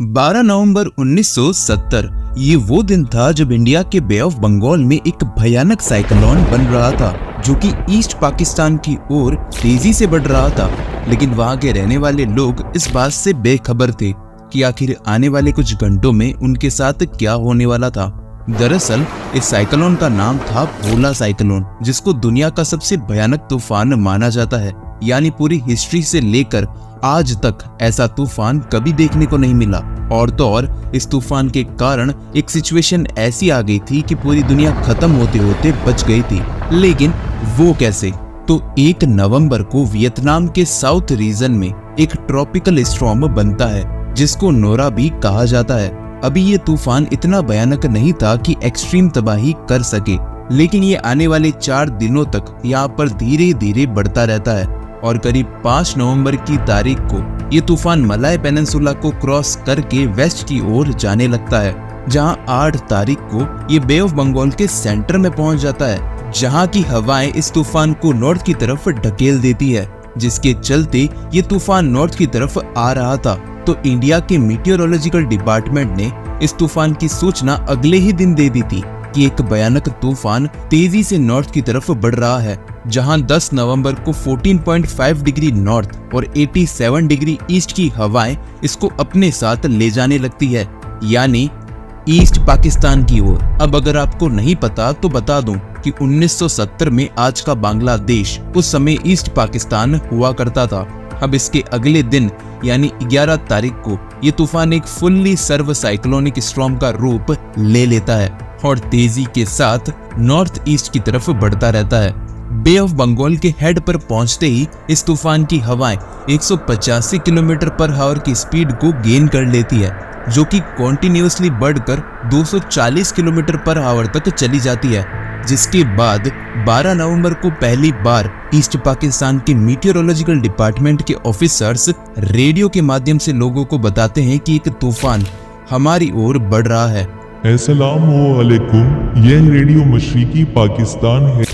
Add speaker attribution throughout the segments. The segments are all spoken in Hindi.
Speaker 1: 12 नवंबर 1970 ये वो दिन था जब इंडिया के बे ऑफ बंगाल में एक भयानक साइक्लोन बन रहा था जो कि ईस्ट पाकिस्तान की ओर तेजी से बढ़ रहा था। लेकिन वहां के रहने वाले लोग इस बात से बेखबर थे कि आखिर आने वाले कुछ घंटों में उनके साथ क्या होने वाला था। दरअसल इस साइक्लोन का नाम था भोला साइक्लोन, जिसको दुनिया का सबसे भयानक तूफान माना जाता है। यानी पूरी हिस्ट्री से लेकर आज तक ऐसा तूफान कभी देखने को नहीं मिला। और तो और इस तूफान के कारण एक सिचुएशन ऐसी आ गई थी कि पूरी दुनिया खत्म होते होते बच गई थी। लेकिन वो कैसे? तो 1 नवंबर को वियतनाम के साउथ रीजन में एक ट्रॉपिकल स्टॉर्म बनता है जिसको नोरा भी कहा जाता है। अभी ये तूफान इतना भयानक नहीं था कि एक्सट्रीम तबाही कर सके, लेकिन ये आने वाले 4 दिनों तक यहाँ पर धीरे धीरे बढ़ता रहता है और करीब 5 नवंबर की तारीख को ये तूफान मलाय पेनिनसुला को क्रॉस करके वेस्ट की ओर जाने लगता है, जहां 8 तारीख को ये बे ऑफ बंगाल के सेंटर में पहुंच जाता है, जहां की हवाएं इस तूफान को नॉर्थ की तरफ ढकेल देती है, जिसके चलते ये तूफान नॉर्थ की तरफ आ रहा था। तो इंडिया के मीटियोरोलॉजिकल डिपार्टमेंट ने इस तूफान की सूचना अगले ही दिन दे दी थी कि एक भयानक तूफान तेजी से नॉर्थ की तरफ बढ़ रहा है, जहां 10 नवंबर को 14.5 डिग्री नॉर्थ और 87 डिग्री ईस्ट की हवाएं इसको अपने साथ ले जाने लगती है, यानी ईस्ट पाकिस्तान की ओर। अब अगर आपको नहीं पता तो बता दूं कि 1970 में आज का बांग्लादेश उस समय ईस्ट पाकिस्तान हुआ करता था। अब इसके अगले दिन यानी 11 तारीख को ये तूफान एक फुल्ली सर्व साइक्लोनिक स्टॉर्म का रूप ले लेता है और तेजी के साथ नॉर्थ ईस्ट की तरफ बढ़ता रहता है। बे ऑफ बंगाल के हेड पर पहुंचते ही इस तूफान की हवाएं 185 किलोमीटर पर आवर की स्पीड को गेन कर लेती है, जो कि कॉन्टिन्यूसली बढ़कर 240 किलोमीटर पर आवर तक चली जाती है। जिसके बाद 12 नवंबर को पहली बार ईस्ट पाकिस्तान के मीटियोरोलॉजिकल डिपार्टमेंट के ऑफिसर्स रेडियो के माध्यम से लोगों को बताते हैं कि एक तूफान हमारी ओर बढ़ रहा है।
Speaker 2: अस्सलामु अलैकुम, यह रेडियो मशरिकी पाकिस्तान है।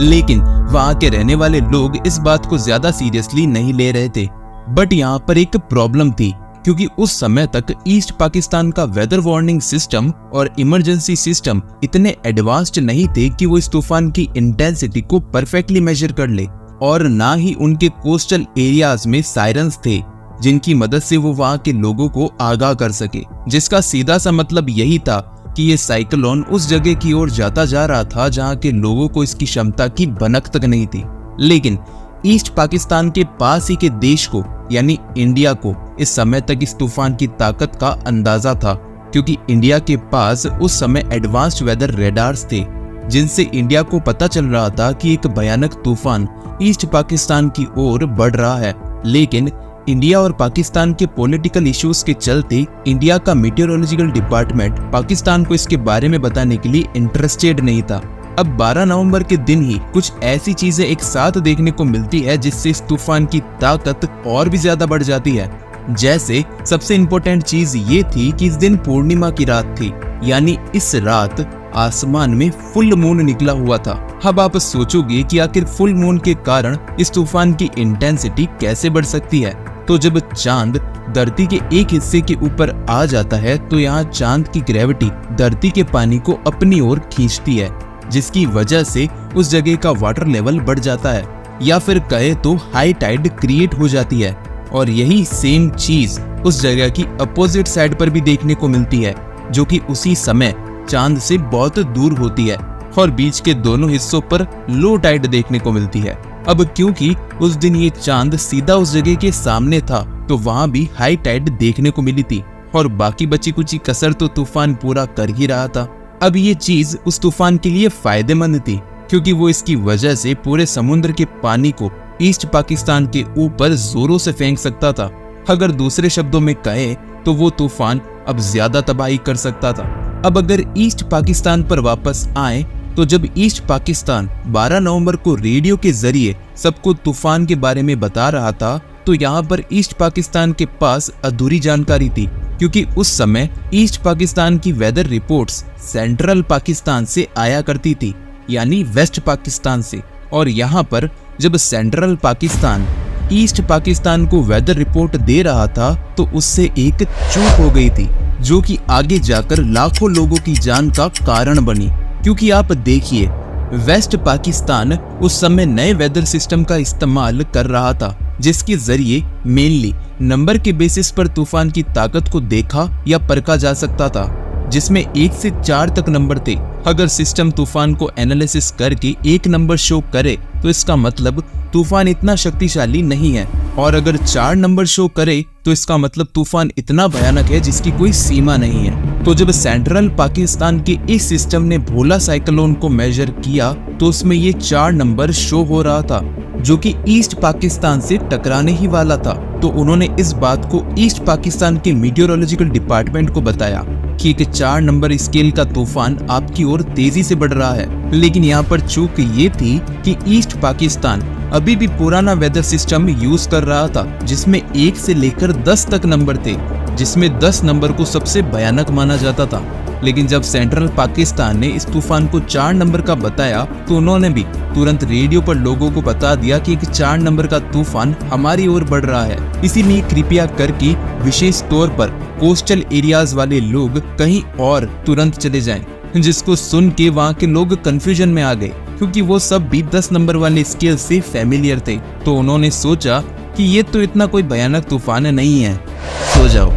Speaker 1: लेकिन वहां के रहने वाले लोग इस बात को ज्यादा सीरियसली नहीं ले रहे थे। बट यहाँ पर एक प्रॉब्लम थी, क्योंकि उस समय तक ईस्ट पाकिस्तान का वेदर वार्निंग सिस्टम और इमरजेंसी सिस्टम इतने एडवांस्ड नहीं थे कि वो इस तूफान की इंटेंसिटी को परफेक्टली मेजर कर ले, और ना ही उनके कोस्टल एरियाज में सायरन्स थे जिनकी मदद से वो वहां के लोगों को आगाह कर सके। जिसका सीधा सा मतलब यही था कि ये साइक्लोन उस जगह की ओर जाता जा रहा था जहां के लोगों को इसकी क्षमता की भनक तक नहीं थी। लेकिन ईस्ट पाकिस्तान के पास ही के देश को यानी इंडिया को इस समय तक इस तूफान की ताकत का अंदाजा था, क्योंकि इंडिया के पास उस समय एडवांस्ड वेदर रेडार्स थे जिनसे इंडिया को पता चल रहा था कि एक भयानक तूफान ईस्ट पाकिस्तान की ओर बढ़ रहा है। लेकिन इंडिया और पाकिस्तान के पॉलिटिकल इश्यूज के चलते इंडिया का मीटियोरोलॉजिकल डिपार्टमेंट पाकिस्तान को इसके बारे में बताने के लिए इंटरेस्टेड नहीं था। अब 12 नवंबर के दिन ही कुछ ऐसी चीजें एक साथ देखने को मिलती है जिससे इस तूफान की ताकत और भी ज्यादा बढ़ जाती है। जैसे सबसे इम्पोर्टेंट चीज ये थी कि इस दिन पूर्णिमा की रात थी, यानी इस रात आसमान में फुल मून निकला हुआ था। अब आप सोचोगे कि आखिर फुल मून के कारण इस तूफान की इंटेंसिटी कैसे बढ़ सकती है। तो जब चांद धरती के एक हिस्से के ऊपर आ जाता है तो यहाँ चांद की ग्रेविटी धरती के पानी को अपनी ओर खींचती है, जिसकी वजह से उस जगह का वाटर लेवल बढ़ जाता है, या फिर कहे तो हाई टाइड क्रिएट हो जाती है। और यही सेम चीज उस जगह की अपोजिट साइड पर भी देखने को मिलती है, जो कि उसी समय चांद से बहुत दूर होती है और बीच के दोनों हिस्सों पर लो टाइड देखने को मिलती है। अब क्योंकि उस दिन ये चांद सीधा उस जगह के सामने था तो वहां भी हाई टाइड देखने को मिली थी, और बाकी बची कुची कसर तो तूफान पूरा कर ही रहा था। अब ये चीज उस तूफान के लिए फायदेमंद थी, क्योंकि वो इसकी वजह से पूरे समुद्र के पानी को ईस्ट पाकिस्तान के ऊपर जोरों से फेंक सकता था। अगर दूसरे शब्दों में कहें तो वो तूफान अब ज्यादा तबाही कर सकता था। अब अगर ईस्ट पाकिस्तान पर वापस आए तो जब ईस्ट पाकिस्तान 12 नवंबर को रेडियो के जरिए सबको तूफान के बारे में बता रहा था, तो यहाँ पर ईस्ट पाकिस्तान के पास अधूरी जानकारी थी, क्योंकि उस समय ईस्ट पाकिस्तान की वेदर रिपोर्ट्स सेंट्रल पाकिस्तान से आया करती थी, यानी वेस्ट पाकिस्तान से। और यहाँ पर जब सेंट्रल पाकिस्तान ईस्ट पाकिस्तान को वेदर रिपोर्ट दे रहा था तो उससे एक चूक हो गई थी, जो कि आगे जाकर लाखों लोगों की जान का कारण बनी। क्योंकि आप देखिए, वेस्ट पाकिस्तान उस समय नए वेदर सिस्टम का इस्तेमाल कर रहा था, जिसके जरिए मेनली नंबर के बेसिस पर तूफान की ताकत को देखा या परखा जा सकता था, जिसमें 1 से 4 तक नंबर थे। अगर सिस्टम तूफान को एनालिसिस करके एक नंबर शो करे तो इसका मतलब तूफान इतना शक्तिशाली नहीं है, और अगर 4 नंबर शो करे तो इसका मतलब तूफान इतना भयानक है जिसकी कोई सीमा नहीं है। तो जब सेंट्रल पाकिस्तान के इस सिस्टम ने भोला साइक्लोन को मेजर किया तो उसमें ये 4 नंबर शो हो रहा था, जो कि ईस्ट पाकिस्तान से टकराने ही वाला था। तो उन्होंने इस बात को ईस्ट पाकिस्तान के मीटियोरोलॉजिकल डिपार्टमेंट को बताया कि एक 4 नंबर स्केल का तूफान आपकी ओर तेजी से बढ़ रहा है। लेकिन यहाँ पर चूक ये थी कि ईस्ट पाकिस्तान अभी भी पुराना वेदर सिस्टम यूज कर रहा था, जिसमें 1 से लेकर 10 तक नंबर थे, जिसमें 10 नंबर को सबसे भयानक माना जाता था। लेकिन जब सेंट्रल पाकिस्तान ने इस तूफान को 4 नंबर का बताया तो उन्होंने भी तुरंत रेडियो पर लोगों को बता दिया कि एक 4 नंबर का तूफान हमारी ओर बढ़ रहा है। इसीलिए कृपया करके विशेष तौर पर कोस्टल एरियाज वाले लोग कहीं और तुरंत चले जाएं। जिसको सुन के वहाँ के लोग कंफ्यूजन में आ गए, क्योंकि वो सब भी 10 नंबर वाले स्केल से फैमिलियर थे। तो उन्होंने सोचा कि ये तो इतना कोई भयानक तूफान नहीं है, सो जाओ।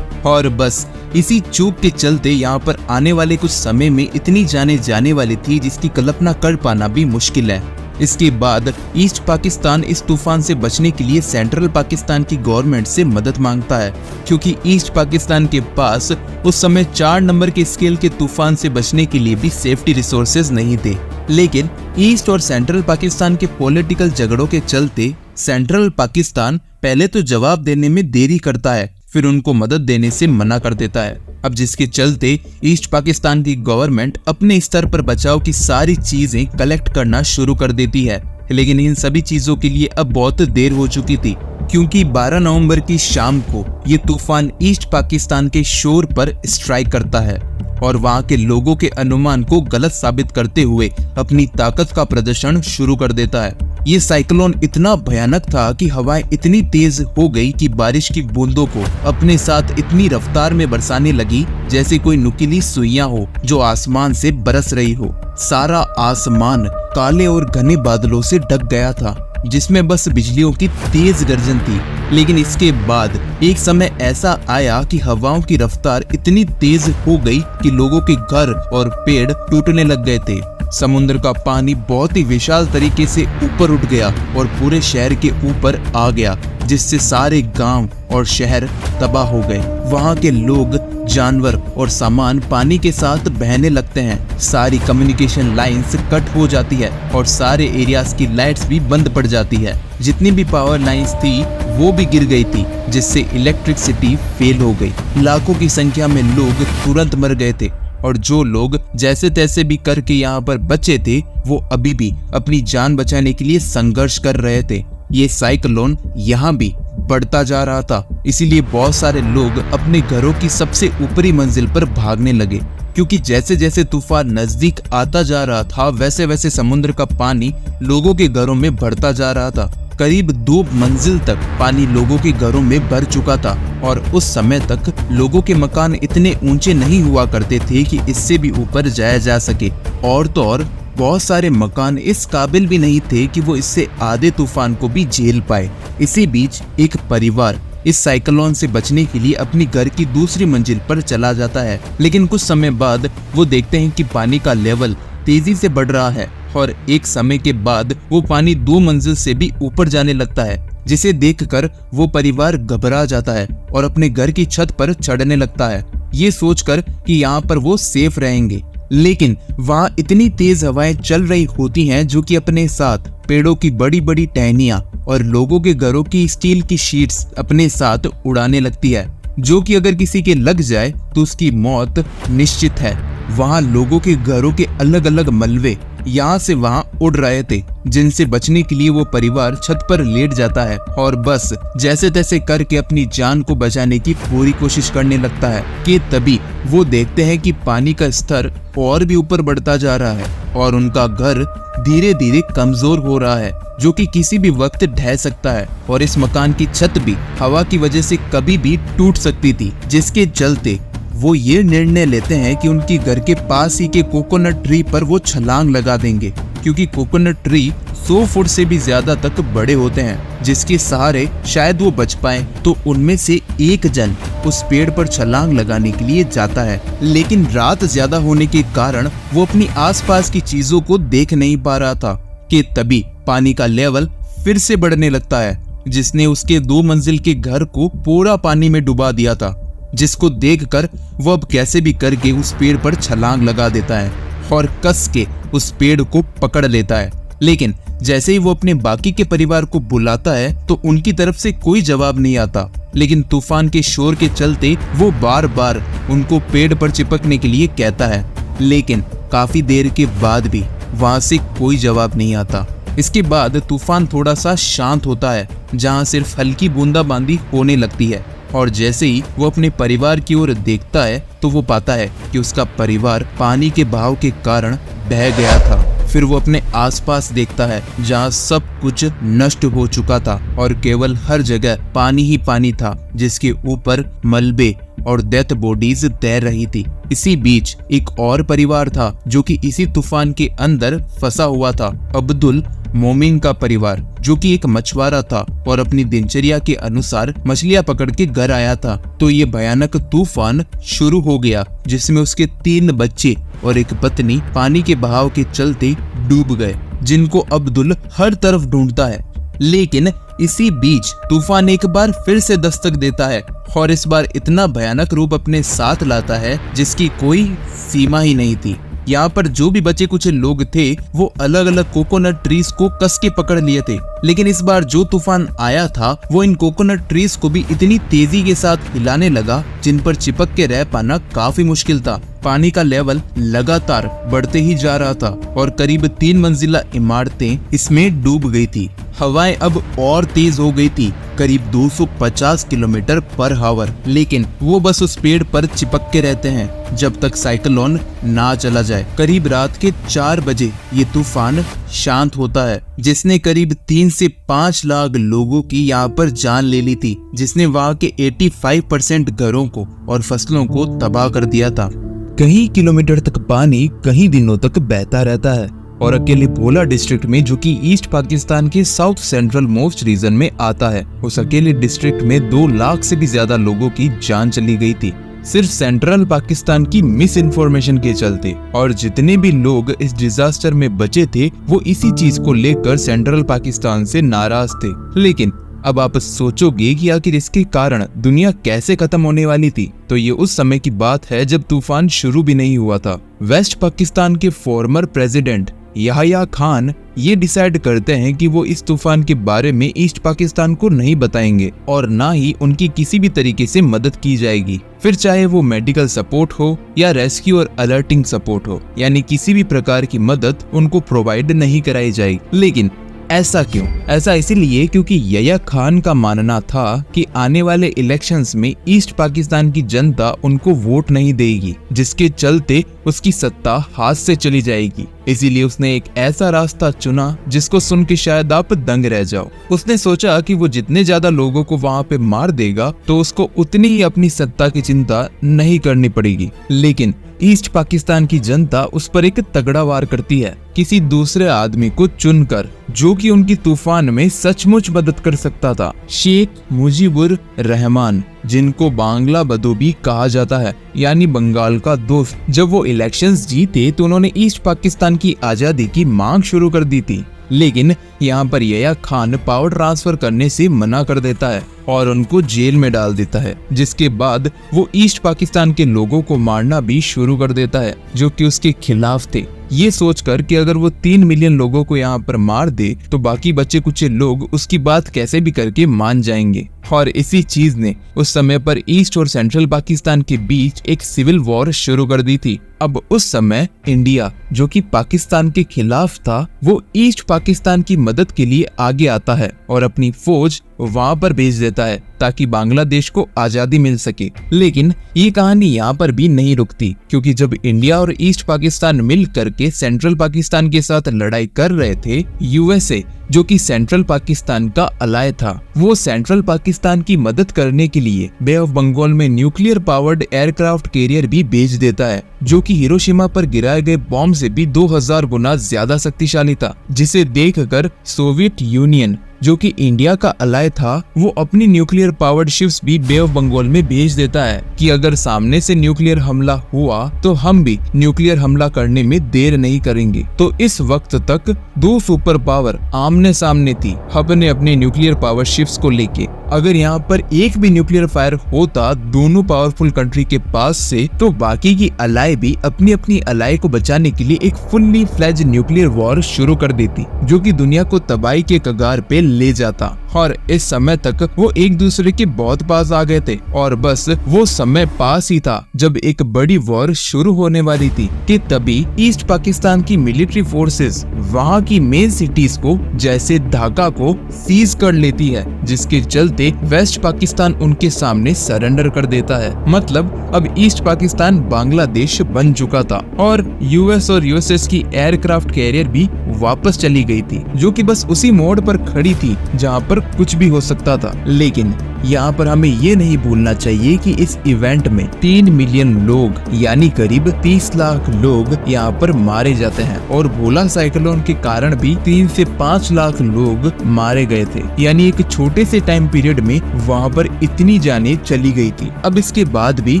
Speaker 1: और बस इसी चूक के चलते यहाँ पर आने वाले कुछ समय में इतनी जाने जाने वाली थी जिसकी कल्पना कर पाना भी मुश्किल है। इसके बाद ईस्ट पाकिस्तान इस तूफान से बचने के लिए सेंट्रल पाकिस्तान की गवर्नमेंट से मदद मांगता है, क्योंकि ईस्ट पाकिस्तान के पास उस समय 4 नंबर के स्केल के तूफान से बचने के लिए भी सेफ्टी रिसोर्सेज नहीं थे। लेकिन ईस्ट और सेंट्रल पाकिस्तान के पॉलिटिकल झगड़ों के चलते सेंट्रल पाकिस्तान पहले तो जवाब देने में देरी करता है, फिर उनको मदद देने से मना कर देता है। अब जिसके चलते ईस्ट पाकिस्तान की गवर्नमेंट अपने स्तर पर बचाव की सारी चीजें कलेक्ट करना शुरू कर देती है। लेकिन इन सभी चीजों के लिए अब बहुत देर हो चुकी थी, क्योंकि 12 नवंबर की शाम को ये तूफान ईस्ट पाकिस्तान के शोर पर स्ट्राइक करता है और वहां के लोगों के अनुमान को गलत साबित करते हुए अपनी ताकत का प्रदर्शन शुरू कर देता है। ये साइक्लोन इतना भयानक था कि हवाएं इतनी तेज हो गई कि बारिश की बूंदों को अपने साथ इतनी रफ्तार में बरसाने लगी जैसे कोई नुकीली सुइयां हो जो आसमान से बरस रही हो। सारा आसमान काले और घने बादलों से ढक गया था, जिसमें बस बिजलियों की तेज गर्जन थी। लेकिन इसके बाद एक समय ऐसा आया कि हवाओं की रफ्तार इतनी तेज हो गई कि लोगों के घर और पेड़ टूटने लग गए थे। समुद्र का पानी बहुत ही विशाल तरीके से ऊपर उठ गया और पूरे शहर के ऊपर आ गया, जिससे सारे गांव और शहर तबाह हो गए। वहां के लोग, जानवर और सामान पानी के साथ बहने लगते हैं। सारी कम्युनिकेशन लाइंस कट हो जाती है और सारे एरियाज की लाइट्स भी बंद पड़ जाती है। जितनी भी पावर लाइंस थी वो भी गिर गई थी, जिससे इलेक्ट्रिसिटी फेल हो गई। लाखों की संख्या में लोग तुरंत मर गए थे और जो लोग जैसे तैसे भी करके यहाँ पर बचे थे वो अभी भी अपनी जान बचाने के लिए संघर्ष कर रहे थे। ये साइक्लोन यहाँ भी बढ़ता जा रहा था, इसीलिए बहुत सारे लोग अपने घरों की सबसे ऊपरी मंजिल पर भागने लगे, क्योंकि जैसे जैसे तूफान नजदीक आता जा रहा था वैसे वैसे समुद्र का पानी लोगों के घरों में बढ़ता जा रहा था। करीब 2 मंजिल तक पानी लोगों के घरों में भर चुका था और उस समय तक लोगों के मकान इतने ऊंचे नहीं हुआ करते थे कि इससे भी ऊपर जाया जा सके। और तो और बहुत सारे मकान इस काबिल भी नहीं थे कि वो इससे आधे तूफान को भी झेल पाए। इसी बीच एक परिवार इस साइक्लोन से बचने के लिए अपनी घर की दूसरी मंजिल पर चला जाता है, लेकिन कुछ समय बाद वो देखते हैं कि पानी का लेवल तेजी से बढ़ रहा है और एक समय के बाद वो पानी 2 मंजिल से भी ऊपर जाने लगता है, जिसे देखकर वो परिवार घबरा जाता है और अपने घर की छत पर चढ़ने लगता है, ये सोचकर कि यहाँ पर वो सेफ रहेंगे। लेकिन वहाँ इतनी तेज हवाएं चल रही होती हैं जो कि अपने साथ पेड़ों की बड़ी बड़ी टहनियां और लोगों के घरों की स्टील की शीट्स अपने साथ उड़ाने लगती है, जो कि अगर किसी के लग जाए तो उसकी मौत निश्चित है। वहाँ लोगों के घरों के अलग अलग मलबे यहाँ से वहाँ उड़ रहे थे, जिनसे बचने के लिए वो परिवार छत पर लेट जाता है और बस जैसे तैसे करके अपनी जान को बचाने की पूरी कोशिश करने लगता है कि तभी वो देखते हैं कि पानी का स्तर और भी ऊपर बढ़ता जा रहा है और उनका घर धीरे धीरे कमजोर हो रहा है, जो कि किसी भी वक्त ढह सकता है और इस मकान की छत भी हवा की वजह से कभी भी टूट सकती थी, जिसके चलते वो ये निर्णय लेते हैं कि उनकी घर के पास ही के कोकोनट ट्री पर वो छलांग लगा देंगे, क्योंकि कोकोनट ट्री 100 फुट से भी ज्यादा तक बड़े होते हैं, जिसके सहारे शायद वो बच पाए। तो उनमें से एक जन उस पेड़ पर छलांग लगाने के लिए जाता है, लेकिन रात ज्यादा होने के कारण वो अपनी आसपास की चीजों को देख नहीं पा रहा था कि तभी पानी का लेवल फिर से बढ़ने लगता है, जिसने उसके 2 मंजिल के घर को पूरा पानी में डुबा दिया था, जिसको देखकर वो अब कैसे भी करके उस पेड़ पर छलांग लगा देता है और कस के उस पेड़ को पकड़ लेता है। लेकिन जैसे ही वो अपने बाकी के परिवार को बुलाता है तो उनकी तरफ से कोई जवाब नहीं आता, लेकिन तूफान के शोर के चलते वो बार बार उनको पेड़ पर चिपकने के लिए कहता है, लेकिन काफी देर के बाद भी वहां से कोई जवाब नहीं आता। इसके बाद तूफान थोड़ा सा शांत होता है, जहां सिर्फ हल्की बूंदाबांदी होने लगती है, और जैसे ही वो अपने परिवार की ओर देखता है तो वो पाता है कि उसका परिवार पानी के बहाव के कारण बह गया था। फिर वो अपने आसपास देखता है, जहाँ सब कुछ नष्ट हो चुका था और केवल हर जगह पानी ही पानी था, जिसके ऊपर मलबे और डेथ बॉडीज तैर रही थी। इसी बीच एक और परिवार था जो कि इसी तूफान के अंदर फंसा हुआ था, अब्दुल मोमिन का परिवार, जो कि एक मछुआरा था और अपनी दिनचर्या के अनुसार मछलियां पकड़ के घर आया था। तो ये भयानक तूफान शुरू हो गया, जिसमें उसके 3 बच्चे और एक पत्नी पानी के बहाव के चलते डूब गए, जिनको अब्दुल हर तरफ ढूंढता है। लेकिन इसी बीच तूफान एक बार फिर से दस्तक देता है और इस बार इतना भयानक रूप अपने साथ लाता है जिसकी कोई सीमा ही नहीं थी। यहाँ पर जो भी बचे कुछ लोग थे वो अलग अलग कोकोनट ट्रीज को कस के पकड़ लिए थे, लेकिन इस बार जो तूफान आया था वो इन कोकोनट ट्रीज को भी इतनी तेजी के साथ हिलाने लगा जिन पर चिपक के रह पाना काफी मुश्किल था। पानी का लेवल लगातार बढ़ते ही जा रहा था और करीब 3 मंजिला इमारतें इसमें डूब गई थी। हवाएं अब और तेज हो गई थी, करीब 250 किलोमीटर पर आवर, लेकिन वो बस उस पेड़ पर चिपक के रहते हैं जब तक साइक्लोन ना चला जाए। करीब रात के 4 बजे ये तूफान शांत होता है, जिसने करीब 3 से 5 लाख लोगों की यहाँ पर जान ले ली थी, जिसने वहाँ के 85% घरों को और फसलों को तबाह कर दिया था। कई किलोमीटर तक पानी कई दिनों तक बहता रहता है और अकेले भोला डिस्ट्रिक्ट में, जो कि ईस्ट पाकिस्तान के साउथ सेंट्रल मोस्ट रीजन में आता है, उस अकेले डिस्ट्रिक्ट में 2 लाख से भी ज्यादा लोगों की जान चली गई थी, सिर्फ सेंट्रल पाकिस्तान की मिस इन्फॉर्मेशन के चलते। और जितने भी लोग इस डिजास्टर में बचे थे वो इसी चीज को लेकर सेंट्रल पाकिस्तान से नाराज थे। लेकिन अब आप सोचोगे कि आखिर इसके कारण दुनिया कैसे खत्म होने वाली थी, तो ये उस समय की बात है जब तूफान शुरू भी नहीं हुआ था। वेस्ट पाकिस्तान के फॉर्मर प्रेसिडेंट याह्या खान ये डिसाइड करते हैं कि वो इस तूफान के बारे में ईस्ट पाकिस्तान को नहीं बताएंगे और ना ही उनकी किसी भी तरीके से मदद की जाएगी, फिर चाहे वो मेडिकल सपोर्ट हो या रेस्क्यू और अलर्टिंग सपोर्ट हो, यानी किसी भी प्रकार की मदद उनको प्रोवाइड नहीं कराई जाएगी। लेकिन ऐसा क्यों? ऐसा इसीलिए क्योंकि याह्या खान का मानना था कि आने वाले इलेक्शंस में ईस्ट पाकिस्तान की जनता उनको वोट नहीं देगी, जिसके चलते उसकी सत्ता हाथ से चली जाएगी। इसीलिए उसने एक ऐसा रास्ता चुना जिसको सुन के शायद आप दंग रह जाओ। उसने सोचा कि वो जितने ज्यादा लोगों को वहाँ पे मार देगा तो उसको उतनी ही अपनी सत्ता की चिंता नहीं करनी पड़ेगी। लेकिन ईस्ट पाकिस्तान की जनता उस पर एक तगड़ा वार करती है, किसी दूसरे आदमी को चुनकर, जो कि उनकी तूफान में सचमुच मदद कर सकता था, शेख मुजीबुर रहमान, जिनको बांग्ला बदो भी कहा जाता है, यानी बंगाल का दोस्त। जब वो इलेक्शंस जीते तो उन्होंने ईस्ट पाकिस्तान की आजादी की मांग शुरू कर दी थी, लेकिन यहाँ पर याह्या खान पावर ट्रांसफर करने से मना कर देता है और उनको जेल में डाल देता है, जिसके बाद वो ईस्ट पाकिस्तान के लोगों को मारना भी शुरू कर देता है जो कि उसके खिलाफ थे, ये सोचकर कि अगर वो 3 मिलियन लोगों को यहाँ पर मार दे तो बाकी बचे कुछ लोग उसकी बात कैसे भी करके मान जाएंगे। और इसी चीज ने उस समय पर ईस्ट और सेंट्रल पाकिस्तान के बीच एक सिविल वॉर शुरू कर दी थी। अब उस समय इंडिया, जो कि पाकिस्तान के खिलाफ था, वो ईस्ट पाकिस्तान की मदद के लिए आगे आता है और अपनी फौज वहां पर भेज देता है ताकि बांग्लादेश को आजादी मिल सके। लेकिन ये कहानी यहाँ पर भी नहीं रुकती, क्योंकि जब इंडिया और ईस्ट पाकिस्तान मिल करके सेंट्रल पाकिस्तान के साथ लड़ाई कर रहे थे, यूएसए जो कि सेंट्रल पाकिस्तान का अलाय था, वो सेंट्रल पाकिस्तान की मदद करने के लिए बे ऑफ बंगाल में न्यूक्लियर पावर्ड एयरक्राफ्ट कैरियर भी भेज देता है, जो कि हिरोशिमा पर गिराए गए बॉम्ब से भी 2000 गुना ज्यादा शक्तिशाली था, जिसे देखकर सोवियत यूनियन जो कि इंडिया का अलाय था, वो अपनी न्यूक्लियर पावर्ड शिप्स भी बे ऑफ बंगाल में भेज देता है कि अगर सामने से न्यूक्लियर हमला हुआ तो हम भी न्यूक्लियर हमला करने में देर नहीं करेंगे। तो इस वक्त तक दो सुपर पावर आमने सामने थी अपने अपने न्यूक्लियर पावर शिप्स को लेके। अगर यहाँ पर एक भी न्यूक्लियर फायर होता दोनों पावरफुल कंट्री के पास से, तो बाकी की अलाय भी अपनी अपनी अलाय को बचाने के लिए एक फुल्ली फ्लेज न्यूक्लियर वॉर शुरू कर देती, जो कि दुनिया को तबाही के कगार पे ले जाता। और इस समय तक वो एक दूसरे के बहुत पास आ गए थे और बस वो समय पास ही था जब एक बड़ी वॉर शुरू होने वाली थी कि तभी ईस्ट पाकिस्तान की मिलिट्री फोर्सेस वहां की मेन सिटीज को जैसे ढाका को सीज कर लेती है, जिसके चलते वेस्ट पाकिस्तान उनके सामने सरेंडर कर देता है। मतलब अब ईस्ट पाकिस्तान बांग्लादेश बन चुका था और यूएस और यूएसएस की एयरक्राफ्ट कैरियर भी वापस चली गई थी, जो कि बस उसी मोड़ पर खड़ी थी जहां पर कुछ भी हो सकता था। लेकिन यहाँ पर हमें ये नहीं भूलना चाहिए कि इस इवेंट में 3 मिलियन लोग यानी करीब 30 लाख लोग यहाँ पर मारे जाते हैं और भोला साइक्लोन के कारण भी 3 से 5 लाख लोग मारे गए थे। यानी एक छोटे से टाइम पीरियड में वहाँ पर इतनी जानें चली गई थी। अब इसके बाद भी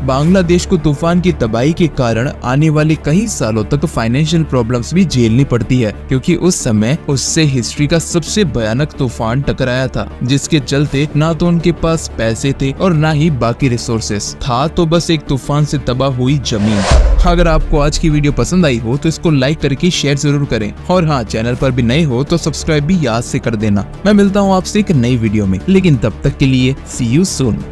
Speaker 1: बांग्लादेश को तूफान की तबाही के कारण आने वाले कई सालों तक फाइनेंशियल प्रॉब्लम्स भी झेलनी पड़ती है, क्योंकि उस समय उससे हिस्ट्री का सबसे भयानक तूफान टकराया था, जिसके चलते ना तो उनके पास पैसे थे और ना ही बाकी रिसोर्सेस था, तो बस एक तूफान से तबाह हुई जमीन। अगर आपको आज की वीडियो पसंद आई हो तो इसको लाइक करके शेयर जरूर करें और हाँ, चैनल पर भी नए हो तो सब्सक्राइब भी याद से कर देना। मैं मिलता हूँ आपसे एक नई वीडियो में, लेकिन तब तक के लिए सी यू सून।